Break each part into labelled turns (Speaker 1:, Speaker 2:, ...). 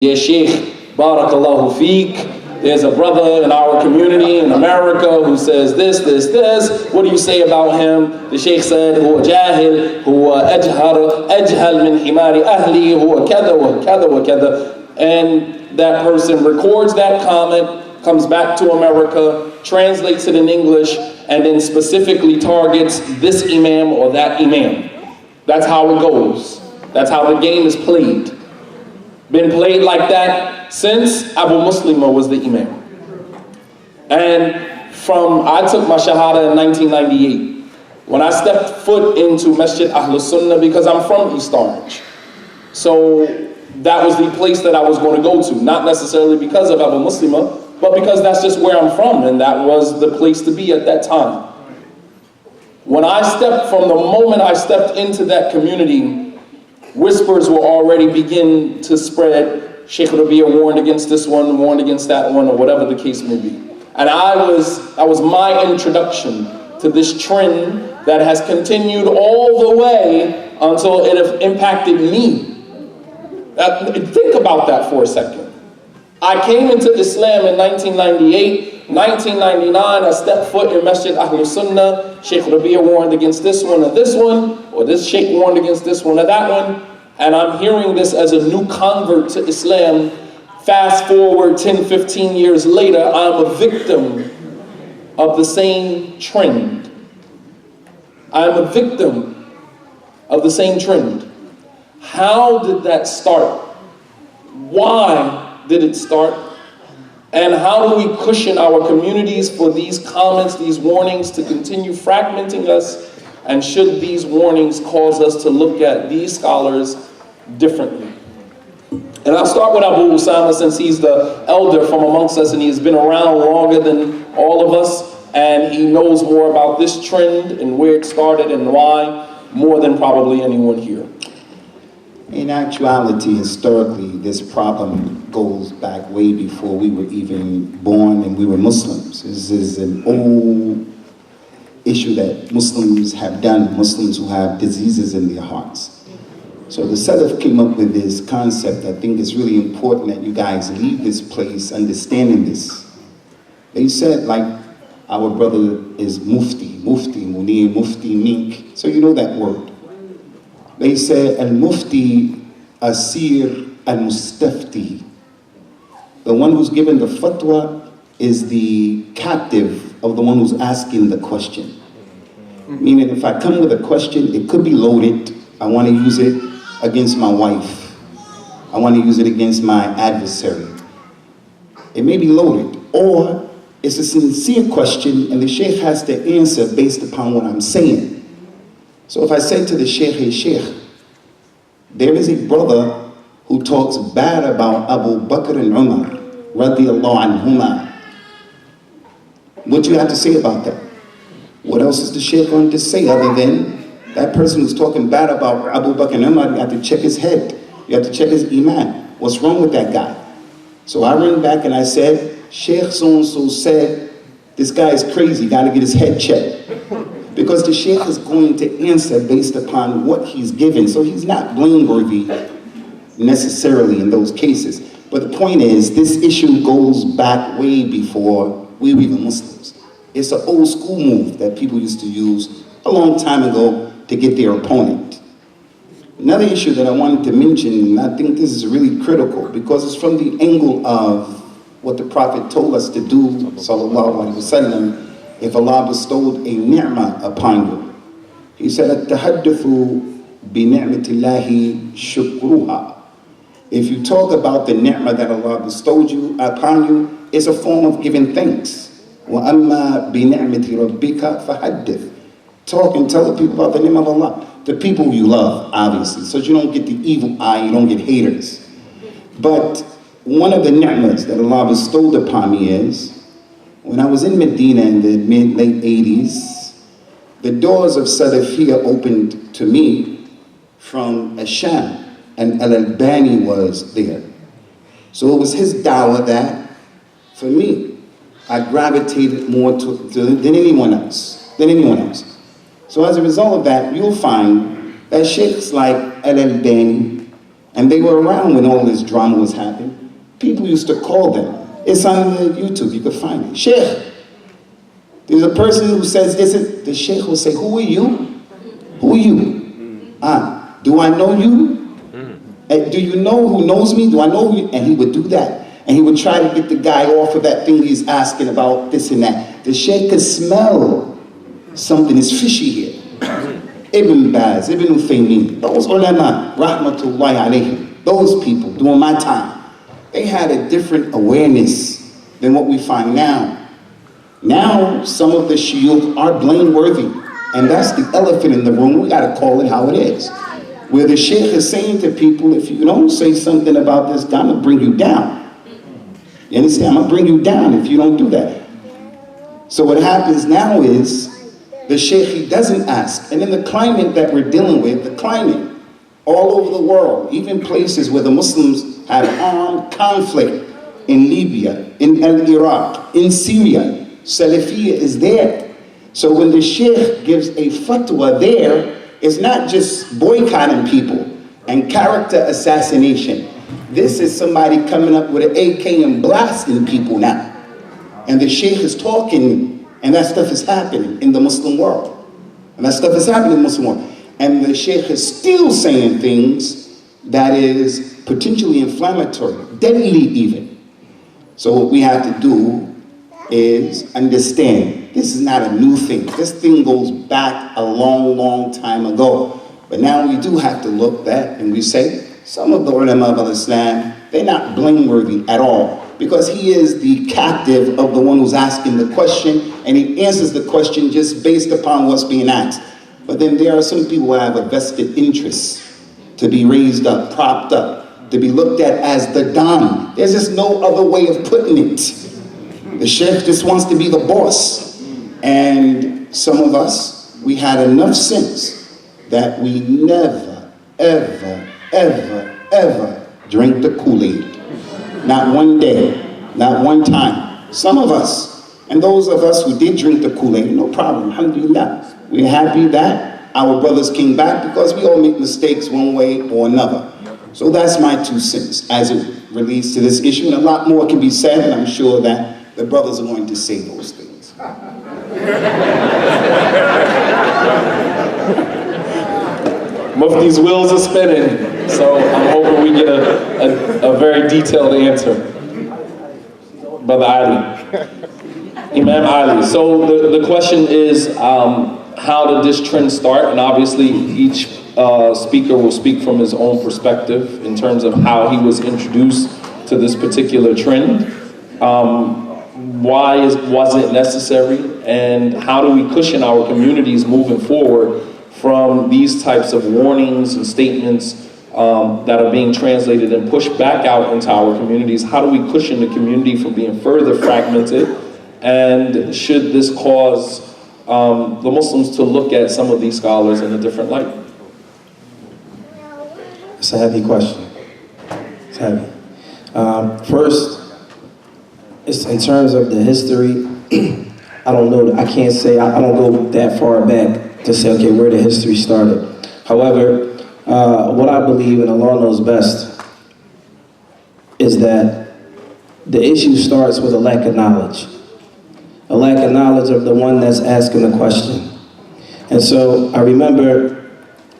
Speaker 1: Ya Sheikh, Barakallahu Feek, there's a brother in our community in America who says this. What do you say about him? The Sheikh said, هو جاهل, هو أجهل من حمار أهلي, هو كذا وكذا وكذا. And that person records that comment, comes back to America, translates it in English, and then specifically targets this imam or that imam. That's how it goes. That's how the game is played. Been played like that since Abu Usamah was the imam. And I took my shahada in 1998. When I stepped foot into Masjid Ahlus Sunnah, because I'm from East Orange. So that was the place that I was going to go to. Not necessarily because of Abu Usamah, but because that's just where I'm from, and that was the place to be at that time. From the moment I stepped into that community, whispers will already begin to spread. Sheikh Rabia warned against this one, warned against that one, or whatever the case may be. And that was my introduction to this trend that has continued all the way until it impacted me. Think about that for a second. I came into Islam in 1998. 1999, I stepped foot in Masjid Ahlus Sunnah. Sheikh Rabia warned against this one or this one, or this Sheikh warned against this one or that one. And I'm hearing this as a new convert to Islam. Fast forward 10, 15 years later, I'm a victim of the same trend. I'm a victim of the same trend. How did that start? Why did it start? And how do we cushion our communities for these comments, these warnings to continue fragmenting us? And should these warnings cause us to look at these scholars differently? And I'll start with Abu Usamah, since he's the elder from amongst us and he's been around longer than all of us, and he knows more about this trend and where it started and why, more than probably anyone here.
Speaker 2: In actuality, historically, this problem goes back way before we were even born and we were Muslims. This is an old issue that Muslims have done, Muslims who have diseases in their hearts. So the Salaf came up with this concept. I think it's really important that you guys leave this place understanding this. They said, like, our brother is Mufti, Muneer, Mufti, Mink. So you know that word. They said, Al-Mufti, Asir, Al-Mustafti. The one who's given the fatwa is the captive of the one who's asking the question. Meaning, if I come with a question, it could be loaded. I want to use it against my wife. I want to use it against my adversary. It may be loaded. Or it's a sincere question, and the sheikh has to answer based upon what I'm saying. So if I say to the sheikh, hey sheikh, there is a brother who talks bad about Abu Bakr and Umar, radiyallahu anhuma. What do you have to say about that? What else is the sheikh going to say other than that person who's talking bad about Abu Bakr and Umar? You have to check his head. You have to check his iman. What's wrong with that guy? So I ran back and I said, Sheikh so-and-so said, this guy is crazy, got to get his head checked. Because the sheikh is going to answer based upon what he's given. So he's not blameworthy necessarily in those cases. But the point is, this issue goes back way before we were even Muslims. It's an old school move that people used to use a long time ago to get their opponent. Another issue that I wanted to mention, and I think this is really critical, because it's from the angle of what the Prophet told us to do, sallallahu alaihi wasallam, if Allah bestowed a ni'mah upon you. He said, "At-tahaddathu bi-ni'matillahi shukruha." If you talk about the ni'mah that Allah bestowed upon you, it's a form of giving thanks. وَأَمَّا بِنِعْمَةِ رَبِّكَ فَحَدِّثْ. Talk and tell the people about the name of Allah. The people you love, obviously, so you don't get the evil eye, you don't get haters. But one of the ni'mahs that Allah bestowed upon me is, when I was in Medina in the late 80s, the doors of Salafiyya opened to me from Asham, and Al-Albani was there. So it was his dawah that, for me, I gravitated more than anyone else. So as a result of that, you'll find that sheikhs like Al-Albani And they were around when all this drama was happening. People used to call them. It's on YouTube, you can find it. Sheikh, there's a person who says this, the Sheikh will say, who are you? Who are you? Do I know you? Do you know who knows me? Do I know you? And he would do that. And he would try to get the guy off of that thing he's asking about this and that. The Sheikh could smell something is fishy here. Ibn Baz, Ibn Uthaymeen, those ulama, rahmatullahi alayhim, those people during my time, they had a different awareness than what we find now. Now, some of the shuyukh are blameworthy, and that's the elephant in the room. We gotta call it how it is. Where the sheikh is saying to people, if you don't say something about this, I'm gonna bring you down. You understand? I'm gonna bring you down if you don't do that. So what happens now is, the sheikh, he doesn't ask. And in the climate that we're dealing with, the climate all over the world, even places where the Muslims have armed conflict, in Libya, in Iraq, in Syria, Salafiyya is there. So when the sheikh gives a fatwa there, it's not just boycotting people and character assassination. This is somebody coming up with an AK and blasting people now. And the sheikh is talking, and that stuff is happening in the Muslim world. And that stuff is happening in the Muslim world. And the sheikh is still saying things that is potentially inflammatory, deadly even. So what we have to do is understand, this is not a new thing. This thing goes back a long, long time ago. But now we do have to look back and we say, some of the ulama of Islam, they're not blameworthy at all, because he is the captive of the one who's asking the question, and he answers the question just based upon what's being asked. But then there are some people who have a vested interest to be raised up, propped up, to be looked at as the Don. There's just no other way of putting it. The sheikh just wants to be the boss. And some of us, we had enough sense that we never, ever, ever, ever drink the Kool-Aid. Not one day, not one time. Some of us, and those of us who did drink the Kool-Aid, no problem, alhamdulillah. We're happy that our brothers came back, because we all make mistakes one way or another. So that's my 2 cents as it relates to this issue, and a lot more can be said, and I'm sure that the brothers are going to say those things.
Speaker 1: Mufti's wheels are spinning, so I'm hoping we get a very detailed answer. Brother Ali. Imam Ali. So the question is, how did this trend start? And obviously each speaker will speak from his own perspective in terms of how he was introduced to this particular trend. Why was it necessary? And how do we cushion our communities moving forward from these types of warnings and statements that are being translated and pushed back out into our communities? How do we cushion the community from being further fragmented? And should this cause the Muslims to look at some of these scholars in a different light?
Speaker 3: It's a heavy question. It's heavy. First, it's in terms of the history, I don't know, I can't say, I don't go that far back to say, okay, where the history started. However, what I believe, and Allah knows best, is that the issue starts with a lack of knowledge. A lack of knowledge of the one that's asking the question. And so I remember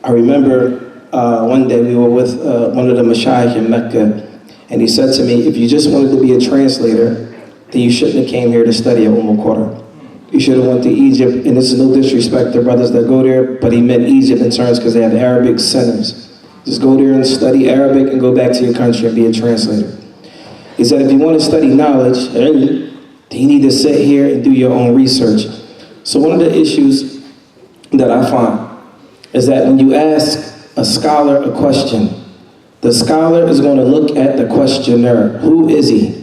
Speaker 3: one day we were with one of the mashayikh in Mecca, and he said to me, if you just wanted to be a translator, then you shouldn't have came here to study at Qura. You should have went to Egypt, and this is no disrespect to brothers that go there, but he meant Egypt in terms because they have Arabic centers. Just go there and study Arabic and go back to your country and be a translator. He said, if you want to study knowledge, then you need to sit here and do your own research. So one of the issues that I find is that when you ask a scholar a question, the scholar is going to look at the questioner. Who is he?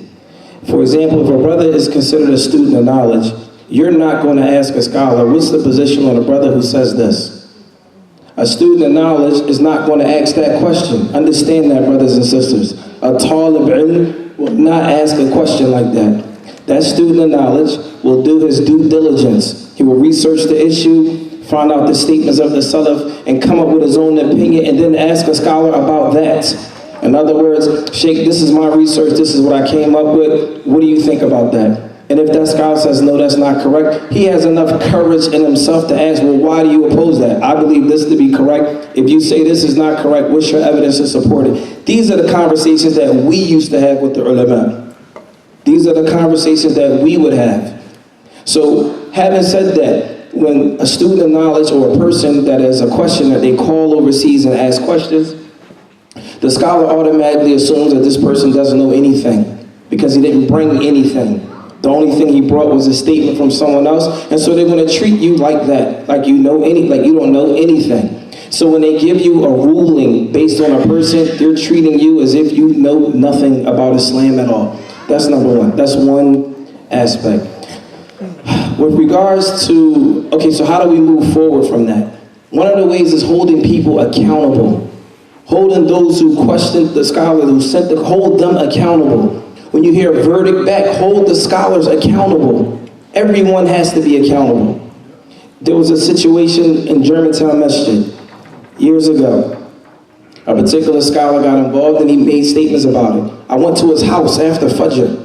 Speaker 3: For example, if a brother is considered a student of knowledge, you're not going to ask a scholar, what's the position on a brother who says this? A student of knowledge is not going to ask that question. Understand that, brothers and sisters. A talib ilm will not ask a question like that. That student of knowledge will do his due diligence. He will research the issue, find out the statements of the Salaf, and come up with his own opinion, and then ask a scholar about that. In other words, Sheikh, this is my research, this is what I came up with, what do you think about that? And if that scholar says, no, that's not correct, he has enough courage in himself to ask, well, why do you oppose that? I believe this to be correct. If you say this is not correct, what's your evidence to support it? These are the conversations that we used to have with the ulama. These are the conversations that we would have. So, having said that, when a student of knowledge or a person that has a question that they call overseas and ask questions, the scholar automatically assumes that this person doesn't know anything because he didn't bring anything. The only thing he brought was a statement from someone else, and so they're going to treat you like that, like you don't know anything. So when they give you a ruling based on a person, they're treating you as if you know nothing about Islam at all. That's number one. That's one aspect. With regards to, okay, so how do we move forward from that? One of the ways is holding people accountable. Holding those who questioned the scholar, who sent the, hold them accountable. When you hear a verdict back, hold the scholars accountable. Everyone has to be accountable. There was a situation in Germantown Masjid years ago. A particular scholar got involved and he made statements about it. I went to his house after Fajr.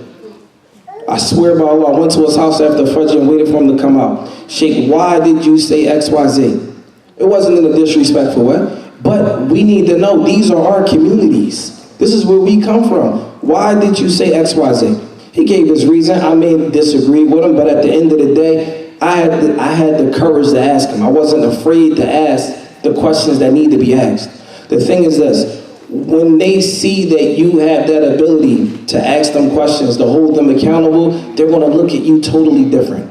Speaker 3: I swear by Allah, I went to his house after Fajr and waited for him to come out. Sheikh, why did you say X, Y, Z? It wasn't in a disrespectful way, but we need to know these are our communities. This is where we come from. Why did you say X, Y, Z? He gave his reason. I may disagree with him, but at the end of the day, I had the courage to ask him. I wasn't afraid to ask the questions that need to be asked. The thing is this, when they see that you have that ability to ask them questions, to hold them accountable, they're going to look at you totally different.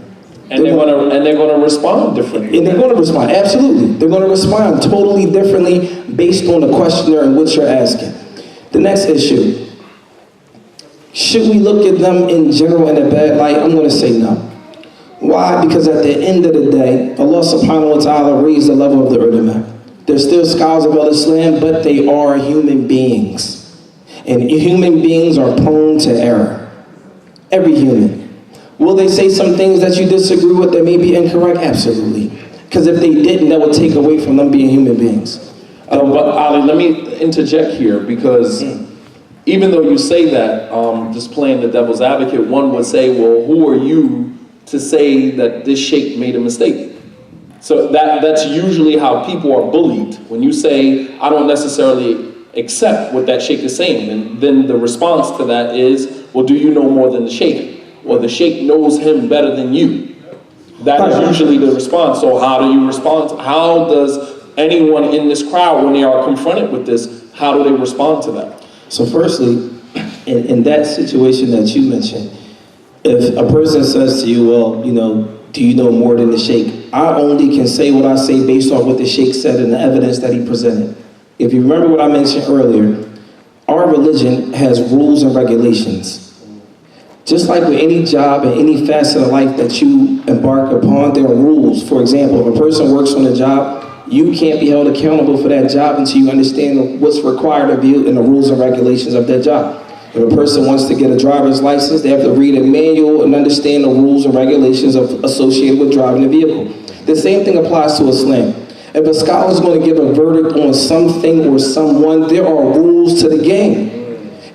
Speaker 1: And they're going to respond differently.
Speaker 3: And they're going to respond, absolutely. They're going to respond totally differently based on the questioner and what you're asking. The next issue, should we look at them in general in a bad light? I'm going to say no. Why? Because at the end of the day, Allah subhanahu wa ta'ala raised the level of the ulama. They're still scholars of Islam, but they are human beings. And human beings are prone to error. Every human. Will they say some things that you disagree with that may be incorrect? Absolutely. Because if they didn't, that would take away from them being human beings.
Speaker 1: But Ali, let me interject here because even though you say that, just playing the devil's advocate, one would say, well, who are you to say that this sheikh made a mistake? So that's usually how people are bullied. When you say, I don't necessarily accept what that sheikh is saying, and then the response to that is, well, do you know more than the sheikh? Or the sheikh knows him better than you. That is usually the response. So how do you respond? How does anyone in this crowd, when they are confronted with this, how do they respond to that?
Speaker 3: So firstly, in that situation that you mentioned, if a person says to you, well, you know, do you know more than the sheikh? I only can say what I say based on what the sheikh said and the evidence that he presented. If you remember what I mentioned earlier, our religion has rules and regulations. Just like with any job and any facet of life that you embark upon, there are rules. For example, if a person works on a job, you can't be held accountable for that job until you understand what's required of you and the rules and regulations of that job. If a person wants to get a driver's license, they have to read a manual and understand the rules and regulations associated with driving a vehicle. The same thing applies to Islam. If a scholar is going to give a verdict on something or someone, there are rules to the game.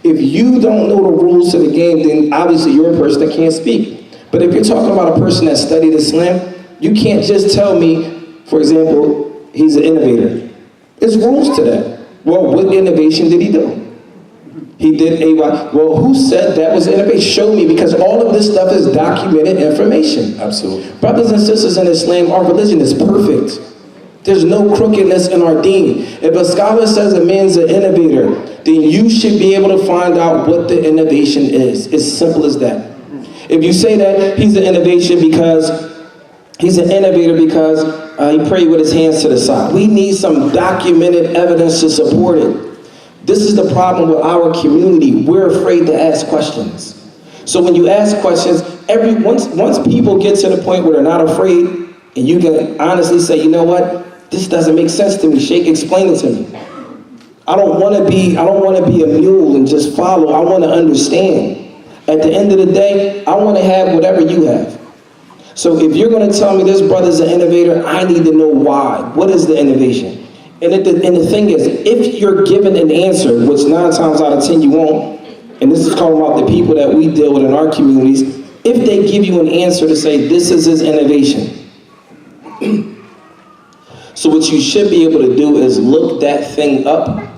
Speaker 3: If you don't know the rules to the game, then obviously you're a person that can't speak. But if you're talking about a person that studied Islam, you can't just tell me, for example, he's an innovator. There's rules to that. Well, what innovation did he do? He did well, who said that was innovation? Show me, because all of this stuff is documented information.
Speaker 1: Absolutely.
Speaker 3: Brothers and sisters in Islam, our religion is perfect. There's no crookedness in our deen. If a scholar says a man's an innovator, then you should be able to find out what the innovation is. It's simple as that. If you say that he's an innovator because he prayed with his hands to the side, we need some documented evidence to support it. This is the problem with our community. We're afraid to ask questions. So when you ask questions, once people get to the point where they're not afraid, and you can honestly say, you know what? This doesn't make sense to me. Sheikh, explain it to me. I don't want to be a mule and just follow. I want to understand. At the end of the day, I want to have whatever you have. So if you're going to tell me this brother's an innovator, I need to know why. What is the innovation? And the thing is, if you're given an answer, which 9 times out of 10 you won't, and this is calling out the people that we deal with in our communities, if they give you an answer to say, this is his innovation. So what you should be able to do is look that thing up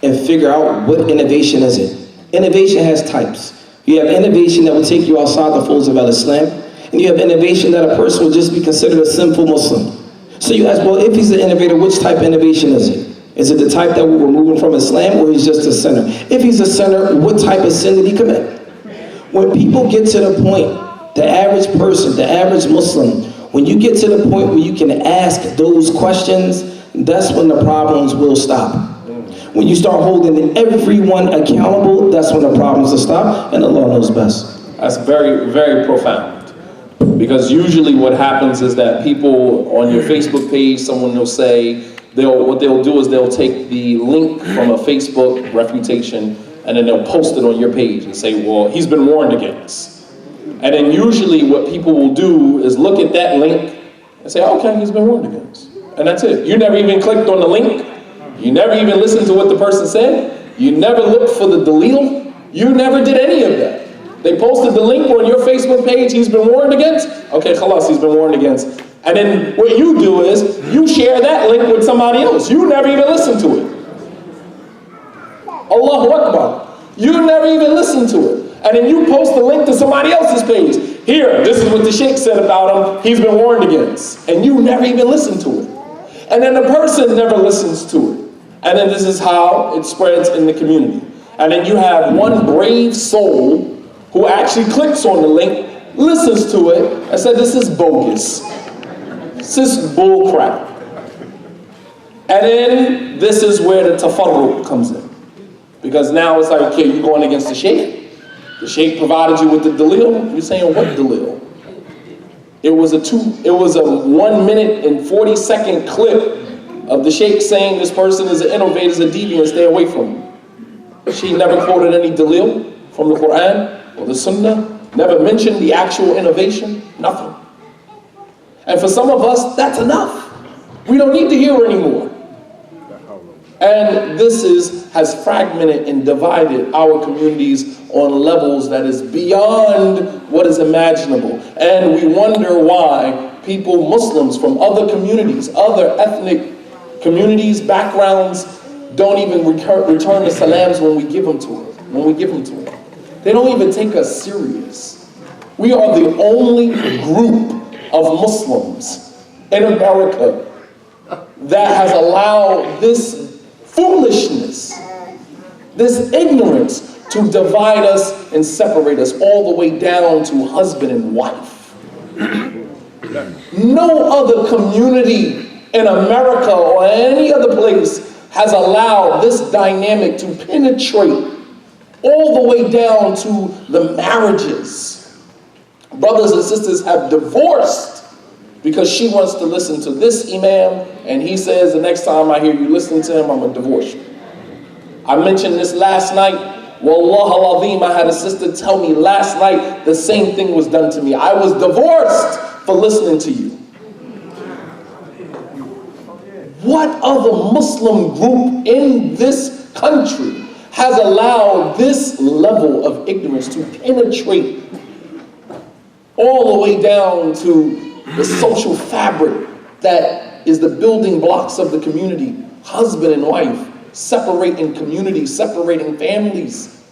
Speaker 3: and figure out what innovation is it. Innovation has types. You have innovation that will take you outside the folds of Islam, and you have innovation that a person will just be considered a sinful Muslim. So you ask, well, if he's an innovator, which type of innovation is it? Is it the type that we're removing from Islam, or he's just a sinner? If he's a sinner, what type of sin did he commit? When people get to the point, the average person, the average Muslim, when you get to the point where you can ask those questions, that's when the problems will stop. When you start holding everyone accountable, that's when the problems will stop, and Allah knows best.
Speaker 1: That's very, very profound. Because usually what happens is that people on your Facebook page, someone will say, what they'll do is they'll take the link from a Facebook refutation and then they'll post it on your page and say, well, he's been warned against. And then usually what people will do is look at that link and say, okay, he's been warned against. And that's it. You never even clicked on the link. You never even listened to what the person said. You never looked for the dalil. You never did any of that. They posted the link on your Facebook page, he's been warned against. Okay, khalas, he's been warned against. And then what you do is, you share that link with somebody else. You never even listen to it. Allahu Akbar. You never even listen to it. And then you post the link to somebody else's page. Here, this is what the sheikh said about him, he's been warned against. And you never even listen to it. And then the person never listens to it. And then this is how it spreads in the community. And then you have one brave soul who actually clicks on the link, listens to it, and said, this is bogus. This is bull crap. And then this is where the tafarruq comes in. Because now it's like, okay, you're going against the sheikh. The sheikh provided you with the dalil. You're saying, what dalil? It was a 1 minute and 40-second clip of the sheikh saying this person is an innovator, is a deviant, stay away from him. She never quoted any dalil from the Quran or the Sunnah, never mentioned the actual innovation, nothing. And for some of us, that's enough. We don't need to hear anymore. And this has fragmented and divided our communities on levels that is beyond what is imaginable. And we wonder why people, Muslims from other communities, other ethnic communities, backgrounds, don't even return the salams when we give them to them. They don't even take us serious. We are the only group of Muslims in America that has allowed this foolishness, this ignorance to divide us and separate us all the way down to husband and wife. No other community in America or any other place has allowed this dynamic to penetrate all the way down to the marriages. Brothers and sisters have divorced because she wants to listen to this imam, and he says, the next time I hear you listening to him, I'm going to divorce you. I mentioned this last night. Wallah al-azim, I had a sister tell me last night the same thing was done to me. I was divorced for listening to you. What other Muslim group in this country has allowed this level of ignorance to penetrate all the way down to the social fabric that is the building blocks of the community, husband and wife, separating communities, separating families.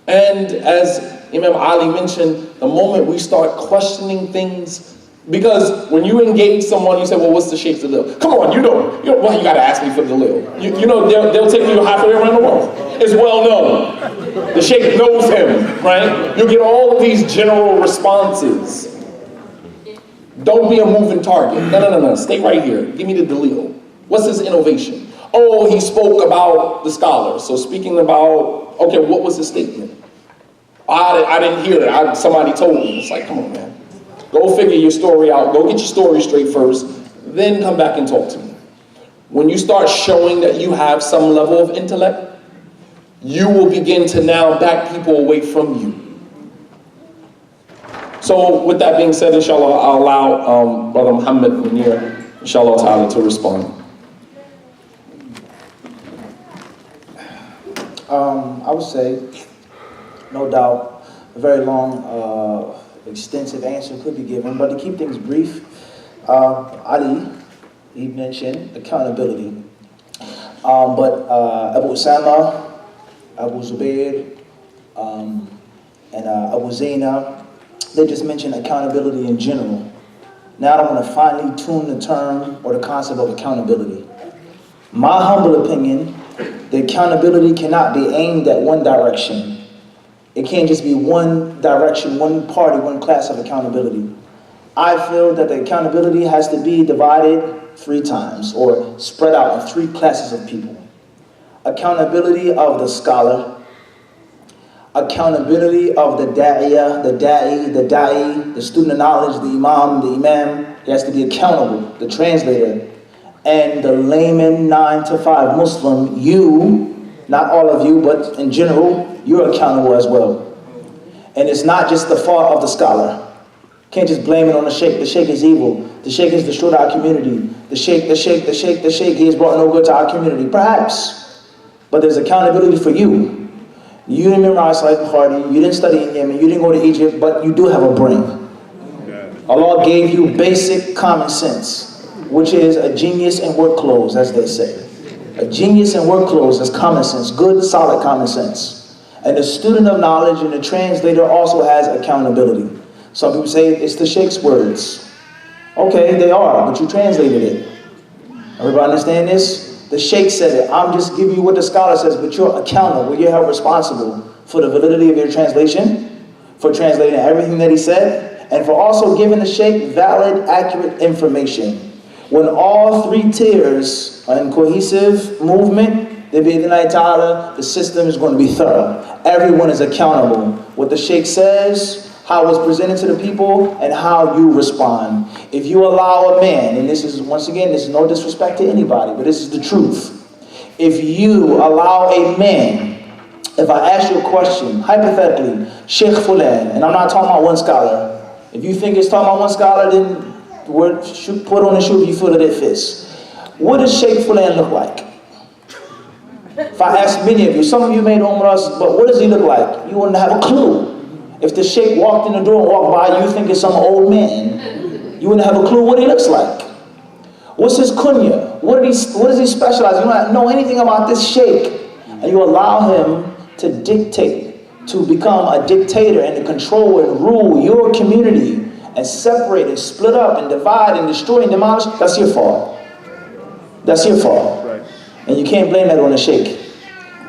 Speaker 1: And as Imam Ali mentioned, the moment we start questioning things, because when you engage someone, you say, well, what's the sheikh's dalil? Come on, you know, well, you gotta ask me for the dalil. You know, they'll take you halfway around the world. It's well known. The sheikh knows him, right? You get all of these general responses. Don't be a moving target. No, stay right here. Give me the dalil. What's his innovation? Oh, he spoke about the scholars. So speaking about, okay, what was his statement? I didn't hear it. Somebody told me. It's like, come on, man. Go figure your story out. Go get your story straight first. Then come back and talk to me. When you start showing that you have some level of intellect, you will begin to now back people away from you. So with that being said, inshallah, I'll allow Brother Muhammed Muneer, inshallah ta'ala, to respond.
Speaker 4: I would say, no doubt, a very long, extensive answer could be given, but to keep things brief, Ali, he mentioned accountability. But Abu Usamah, Abu Zubair, and Abu Zainab, they just mentioned accountability in general. Now I want to finely tune the term or the concept of accountability. My humble opinion, the accountability cannot be aimed at one direction. It can't just be one direction, one party, one class of accountability. I feel that the accountability has to be divided 3 times or spread out in 3 classes of people. Accountability of the scholar, accountability of the da'iyah, the da'i, the student of knowledge, the imam, he has to be accountable, the translator, and the layman 9 to 5 Muslim, you, not all of you, but in general, you're accountable as well. And it's not just the fault of the scholar. Can't just blame it on the sheikh. The sheikh is evil. The sheikh has destroyed our community. The sheikh, he has brought no good to our community. Perhaps. But there's accountability for you. You didn't memorize Sahih Bukhari, you didn't study in Yemen, you didn't go to Egypt, but you do have a brain. Allah gave you basic common sense, which is a genius in work clothes, as they say. A genius in work clothes is common sense, good, solid common sense. And the student of knowledge and the translator also has accountability. Some people say it's the sheikh's words. Okay, they are, but you translated it. Everybody understand this? The sheikh said it. I'm just giving you what the scholar says, but you're accountable. You're held responsible for the validity of your translation, for translating everything that he said, and for also giving the sheikh valid, accurate information. When all 3 tiers are in cohesive movement, the system is going to be thorough. Everyone is accountable. What the sheikh says, how it's presented to the people, and how you respond. If you allow a man, and this is, once again, this is no disrespect to anybody, but this is the truth. If you allow a man, if I ask you a question, hypothetically, Sheikh Fulan, and I'm not talking about one scholar. If you think it's talking about one scholar, then put on the shoe if you feel that it fits. What does Sheikh Fulan look like? If I ask many of you, some of you made Umrahs, but what does he look like? You wouldn't have a clue. If the sheikh walked in the door and walked by, you think it's some old man. You wouldn't have a clue what he looks like. What's his kunya? What does he specialize? You don't know anything about this sheikh. And you allow him to dictate, to become a dictator and to control and rule your community and separate and split up and divide and destroy and demolish. That's your fault. That's your fault. Right. And you can't blame that on the sheikh.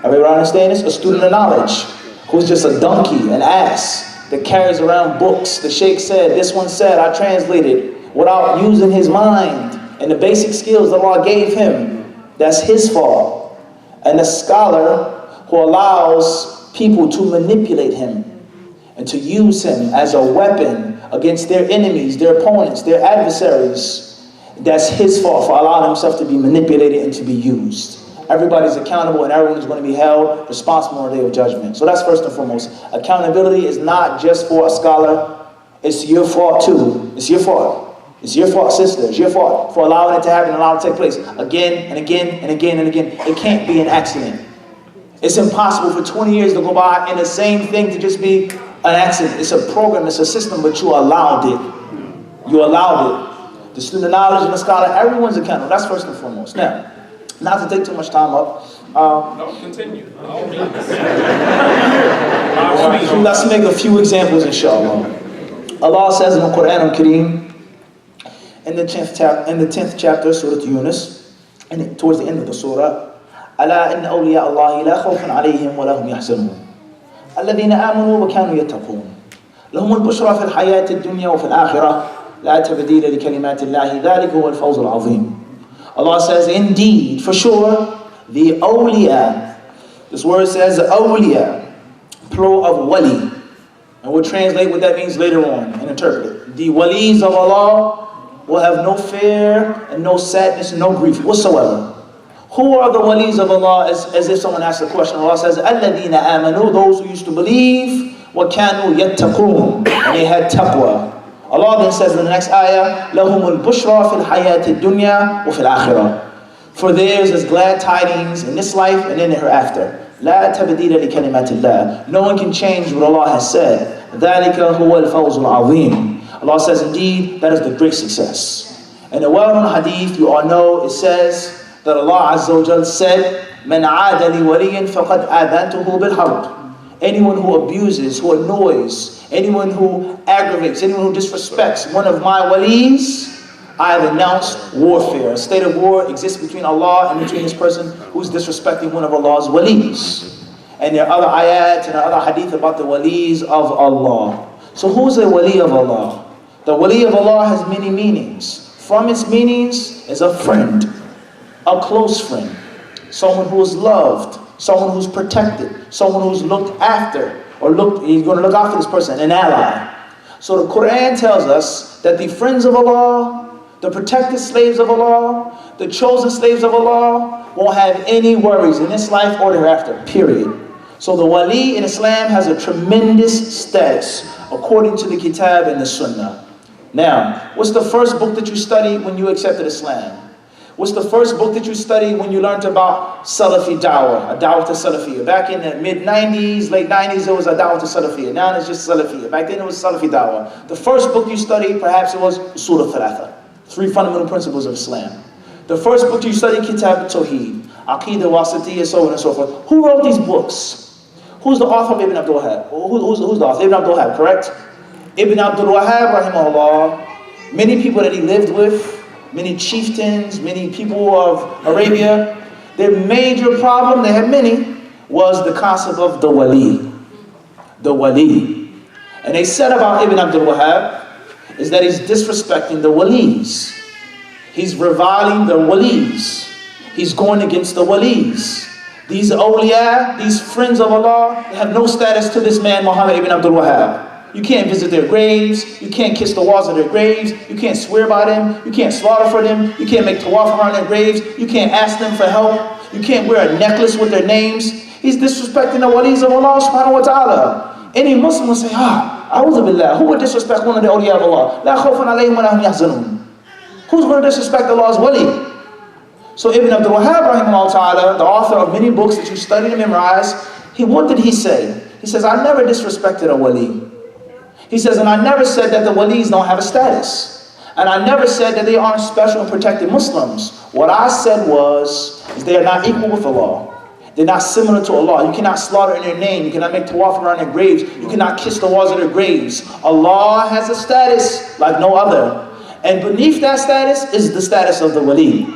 Speaker 4: Everybody understand this? A student of knowledge who's just a donkey, an ass, that carries around books. The sheikh said, this one said, I translated, without using his mind and the basic skills that Allah gave him. That's his fault. And the scholar who allows people to manipulate him and to use him as a weapon against their enemies, their opponents, their adversaries, that's his fault for allowing himself to be manipulated and to be used. Everybody's accountable and everyone is going to be held responsible on the day of judgment. So that's first and foremost. Accountability is not just for a scholar. It's your fault too. It's your fault. It's your fault, sister. It's your fault for allowing it to happen and allowing it to take place again and again and again and again. It can't be an accident. It's impossible for 20 years to go by and the same thing to just be an accident. It's a program, it's a system, but you allowed it. You allowed it. The student of knowledge and the scholar, everyone's accountable. That's first and foremost. Now, not to take too much time up.
Speaker 1: No, continue.
Speaker 4: Let's make a few examples, inshallah. Allah says in the Quran al-Kareem, in the 10th chapter, Surah Yunus, and towards the end of the surah, ألا إن أولياء الله لا خوف عليهم ولا هم يحزنون الذين آمنوا وكانوا يتقون لهم البشرى في الحياة الدنيا وفي الآخرة لا تبديل لكلمات الله ذلك هو الفوز العظيم. Allah says, indeed, for sure, the awliya, this word says awliya, plural of wali, and we'll translate what that means later on and interpret it. The walis of Allah will have no fear and no sadness and no grief whatsoever. Who are the walis of Allah? As if someone asked a question. Allah says, الَّذِينَ آمَنُوا, those who used to believe, وَكَانُوا يَتَّقُونَ, and they had taqwa. Allah then says in the next ayah, لَهُمُ الْبُشْرَى فِي الْحَيَاةِ الدُّنْيَا وَفِي الْآخِرَةِ. For theirs is glad tidings in this life and in the hereafter. لا تبديل لكلمات الله. No one can change what Allah has said. ذلك هو الفوز العظيم. Allah says, indeed, that is the great success. In the well-known hadith, you all know, it says that Allah Azza wa Jal said, من عاد لي وليا فقد آذنته بالحرب. Anyone who abuses, who annoys, anyone who aggravates, anyone who disrespects one of my walis, I have announced warfare. A state of war exists between Allah and between this person who's disrespecting one of Allah's walis. And there are other ayat and other hadith about the walis of Allah. So who's a wali of Allah? The wali of Allah has many meanings. From its meanings is a friend, a close friend, someone who is loved, someone who's protected, someone who's looked after, he's going to look after this person, an ally. So the Quran tells us that the friends of Allah, the protected slaves of Allah, the chosen slaves of Allah won't have any worries in this life or thereafter, period. So the wali in Islam has a tremendous status according to the Kitab and the Sunnah. Now, what's the first book that you studied when you accepted Islam? What's the first book that you studied when you learned about Salafi Dawah, a Dawah to Salafiyya? Back in the mid-90s, late 90s, it was a Dawah to Salafiyya. Now it's just Salafiyya. Back then it was Salafi Dawah. The first book you studied, perhaps it was Usul al-Thalatha, 3 fundamental principles of Islam. The first book you studied, Kitab al-Tawheed, Aqidah Wasatiyya, so on and so forth. Who wrote these books? Who's the author of Ibn Abdul Wahhab? Who's the author? Ibn Abdul Wahhab, correct? Ibn Abdul Wahhab, rahimahullah, many people that he lived with, many chieftains, many people of Arabia, their major problem, they had many, was the concept of the wali. The wali. And they said about Ibn Abdul Wahhab is that he's disrespecting the walis. He's reviling the walis. He's going against the walis. These awliya, these friends of Allah, they have no status to this man, Muhammad ibn Abdul Wahhab. You can't visit their graves. You can't kiss the walls of their graves. You can't swear by them. You can't slaughter for them. You can't make tawaf around their graves. You can't ask them for help. You can't wear a necklace with their names. He's disrespecting the walis of Allah subhanahu wa ta'ala. Any Muslim will say, a'udhu billah, who would disrespect one of the awliya of Allah? La khawfun alayhim wa lahum yahzanun. Who's going to disrespect Allah's wali? So Ibn Abdul Wahhab, rahimahullah ta'ala, the author of many books that you study and memorize, what did he say? He says, I never disrespected a wali. He says, and I never said that the walis don't have a status. And I never said that they aren't special and protected Muslims. What I said is they are not equal with Allah. They're not similar to Allah. You cannot slaughter in their name. You cannot make tawaf around their graves. You cannot kiss the walls of their graves. Allah has a status like no other. And beneath that status is the status of the wali.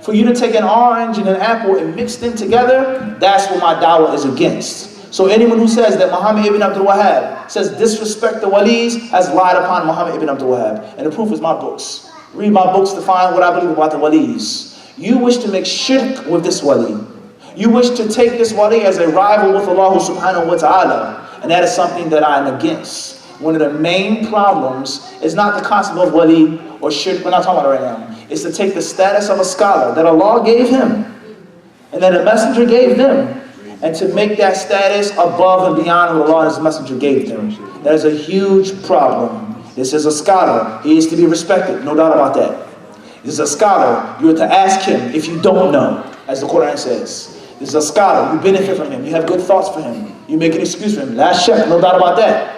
Speaker 4: For you to take an orange and an apple and mix them together, that's what my dawah is against. So anyone who says that Muhammad ibn Abdul Wahhab says disrespect the walis has lied upon Muhammad ibn Abdul Wahhab. And the proof is my books. Read my books to find what I believe about the walis. You wish to make shirk with this wali. You wish to take this wali as a rival with Allah subhanahu wa ta'ala. And that is something that I am against. One of the main problems is not the concept of wali or shirk, we're not talking about it right now. It's to take the status of a scholar that Allah gave him and that a messenger gave them, and to make that status above and beyond what Allah and His messenger gave them. That is a huge problem. This is a scholar. He is to be respected, no doubt about that. This is a scholar. You are to ask him if you don't know, as the Quran says. This is a scholar. You benefit from him. You have good thoughts for him. You make an excuse for him. La shak, no doubt about that.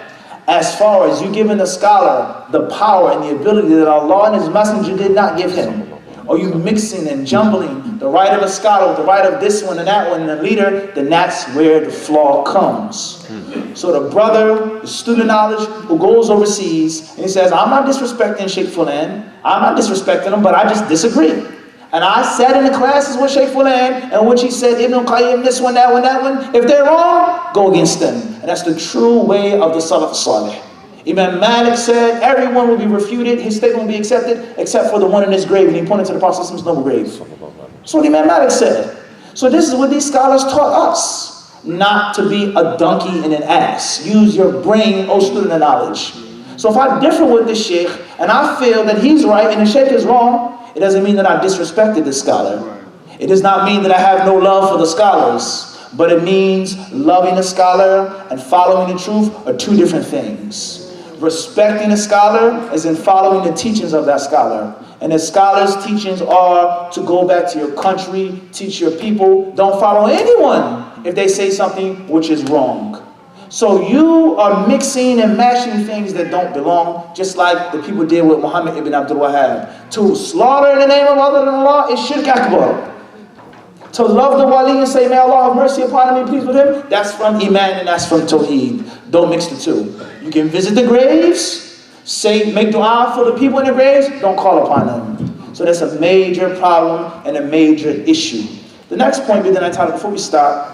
Speaker 4: As far as you giving the scholar the power and the ability that Allah and His messenger did not give him, or you mixing and jumbling the right of a scholar with the right of this one and that one and the leader, then that's where the flaw comes. So the brother, the student knowledge, who goes overseas and he says, I'm not disrespecting Sheikh Fulan, I'm not disrespecting him, but I just disagree. And I sat in the classes with Sheikh Fulan, and when she said, Ibn Qayyim, this one, that one, that one, if they're wrong, go against them. And that's the true way of the Salaf Salih. Imam Malik said, everyone will be refuted, his statement will be accepted, except for the one in his grave. And he pointed to the Prophet's noble grave. That's what Imam Malik said. So this is what these scholars taught us. Not to be a donkey and an ass. Use your brain, O student of knowledge. So if I differ with this sheikh, and I feel that he's right and the sheikh is wrong, it doesn't mean that I disrespected this scholar. It does not mean that I have no love for the scholars. But it means loving a scholar and following the truth are two different things. Respecting a scholar is in following the teachings of that scholar. And the scholar's teachings are to go back to your country, teach your people. Don't follow anyone if they say something which is wrong. So you are mixing and mashing things that don't belong, just like the people did with Muhammad ibn Abdul Wahhab. To slaughter in the name of other than Allah is shirk akbar. To love the wali and say, may Allah have mercy upon him and peace with him, that's from Iman and that's from Tawheed. Don't mix the two. You can visit the graves, say, make dua for the people in the graves, don't call upon them. So that's a major problem and a major issue. The next point, before we start,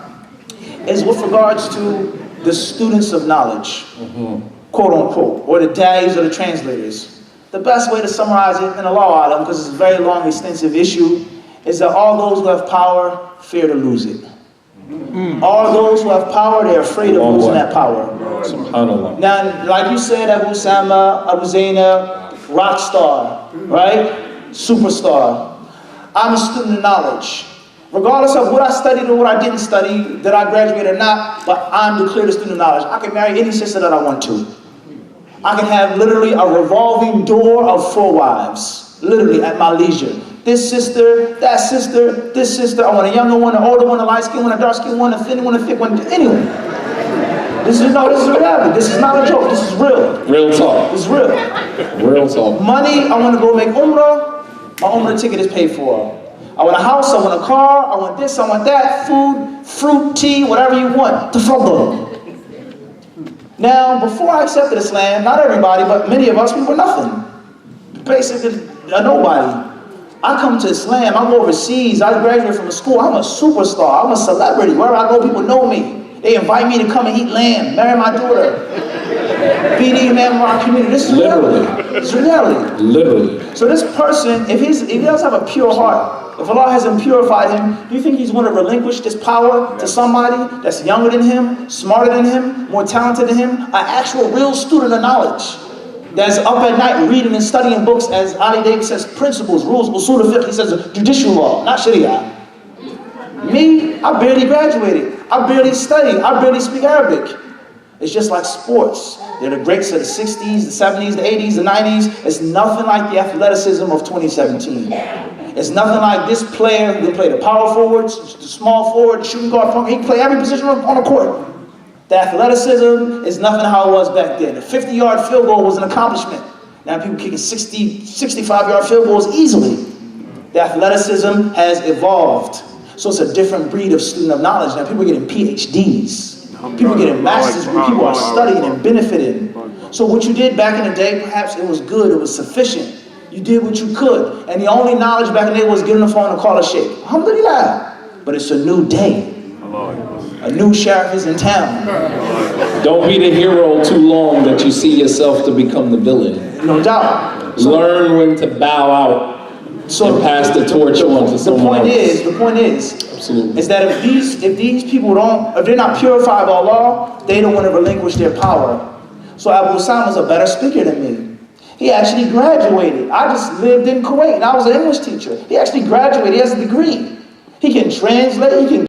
Speaker 4: is with regards to the students of knowledge, quote unquote, or the da'is or the translators. The best way to summarize it, in Allah Alam, because it's a very long, extensive issue, is that all those who have power fear to lose it. All those who have power, they're afraid of losing that power.
Speaker 1: SubhanAllah.
Speaker 4: Now, like you said, Abu Usamah, Abu Zainab, rock star, right? Superstar. I'm a student of knowledge. Regardless of what I studied or what I didn't study, that I graduated or not, but I'm declared a student of knowledge. I can marry any sister that I want to. I can have literally a revolving door of 4 wives, literally at my leisure. This sister, that sister, this sister. I want a younger one, an older one, a light skin one, a dark skin one, a thin one, a thick one, anyone. This is reality. This is not a joke. This is real.
Speaker 1: Real talk.
Speaker 4: This is real.
Speaker 1: Real talk.
Speaker 4: Money, I want to go make umrah. My umrah ticket is paid for. I want a house, I want a car, I want this, I want that, food, fruit, tea, whatever you want. Tafaddal. Now, before I accepted Islam, not everybody, but many of us, we were nothing. Basically, a nobody. I come to Islam, I go overseas, I graduate from a school, I'm a superstar, I'm a celebrity. Wherever I go, people know me. They invite me to come and eat lamb, marry my daughter, be the imam of our community. This is reality. This is reality.
Speaker 1: Literally.
Speaker 4: So this person, if he does have a pure heart, if Allah hasn't purified him, do you think he's going to relinquish this power to somebody that's younger than him, smarter than him, more talented than him, an actual real student of knowledge, that's up at night reading and studying books, as Ali Davis says, principles, rules, usul al-fiqh, he says judicial law, not sharia. Me, I barely graduated. I barely studied. I barely speak Arabic. It's just like sports. They're the greats of the 60s, the 70s, the 80s, the 90s. It's nothing like the athleticism of 2017. It's nothing like this player who can play the power forwards, the small forward, the shooting guard, he can play every position on the court. The athleticism is nothing how it was back then. The 50-yard field goal was an accomplishment. Now people kicking 60, 65-yard field goals easily. The athleticism has evolved. So it's a different breed of student of knowledge. Now people are getting PhDs. People are getting master's degrees. People are studying and benefiting. So what you did back in the day, perhaps it was good, it was sufficient. You did what you could. And the only knowledge back in the day was get on the phone and call a sheikh. Alhamdulillah. But it's a new day. A new sheriff is in town.
Speaker 1: Don't be the hero too long that you see yourself to become the villain.
Speaker 4: No doubt.
Speaker 1: Learn when to bow out and pass the torch on to someone else.
Speaker 4: The point is,
Speaker 1: absolutely,
Speaker 4: is that if these people if they're not purified by Allah, they don't want to relinquish their power. So Abu Usamah is a better speaker than me. He actually graduated. I just lived in Kuwait and I was an English teacher. He actually graduated. He has a degree. He can translate. He can